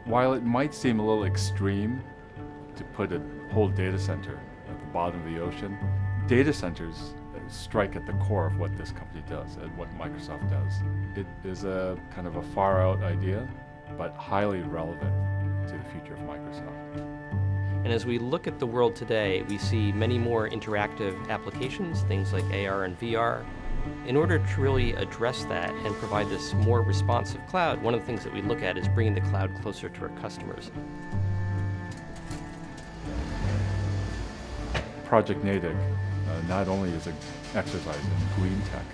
While it might seem a little extreme to put a whole data center at the bottom of the ocean, data centers strike at the core of what this company does and what Microsoft does. It is a kind of a far out idea, but highly relevant to the future of Microsoft. And as we look at the world today, we see many more interactive applications, things like AR and VR. In order to really address that and provide this more responsive cloud, one of the things that we look at is bringing the cloud closer to our customers. Project Natick not only is an exercise in green tech,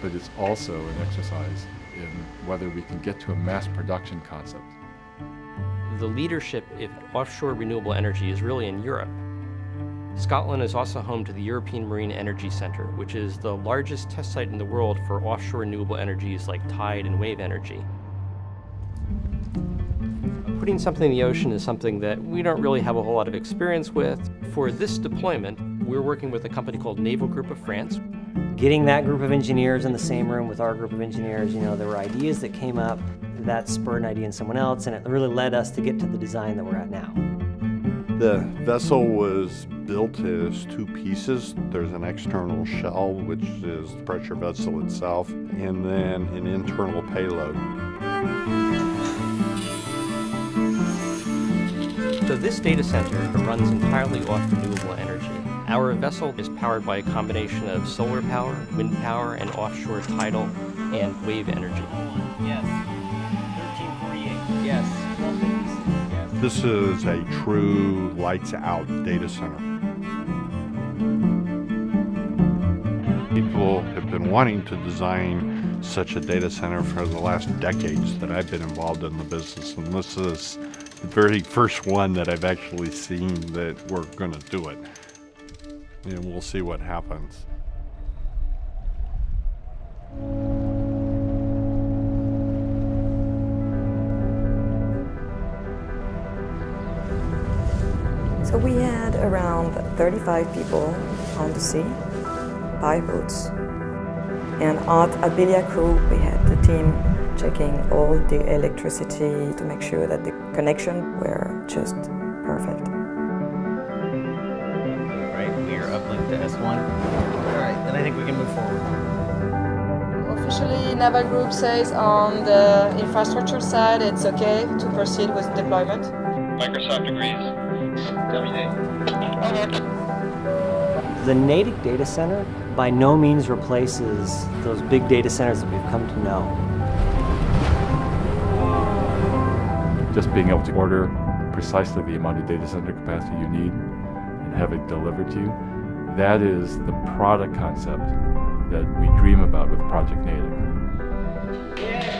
but it's also an exercise in whether we can get to a mass production concept. The leadership in offshore renewable energy is really in Europe. Scotland is also home to the European Marine Energy Centre, which is the largest test site in the world for offshore renewable energies like tide and wave energy. Putting something in the ocean is something that we don't really have a whole lot of experience with. For this deployment, we're working with a company called Naval Group of France. Getting that group of engineers in the same room with our group of engineers, there were ideas that came up that spurred an idea in someone else, and it really led us to get to the design that we're at now. The vessel was built as two pieces. There's an external shell, which is the pressure vessel itself, and then an internal payload. So this data center runs entirely off renewable energy. Our vessel is powered by a combination of solar power, wind power, and offshore tidal and wave energy. Yes. 1348. Yes. This is a true lights-out data center. People have been wanting to design such a data center for the last decades that I've been involved in the business, and this is the very first one that I've actually seen that we're going to do it. And we'll see what happens. So we had around 35 people on the sea, by boats. And at Abelia Crew, we had the team checking all the electricity to make sure that the connection were just perfect. Right, we are uplinked to S1. All right, then I think we can move forward. Officially, Naval Group says on the infrastructure side it's okay to proceed with deployment. Microsoft agrees. Terminé. The Natick data center by no means replaces those big data centers that we've come to know. Just being able to order precisely the amount of data center capacity you need and have it delivered to you, that is the product concept that we dream about with Project Natick. Yeah.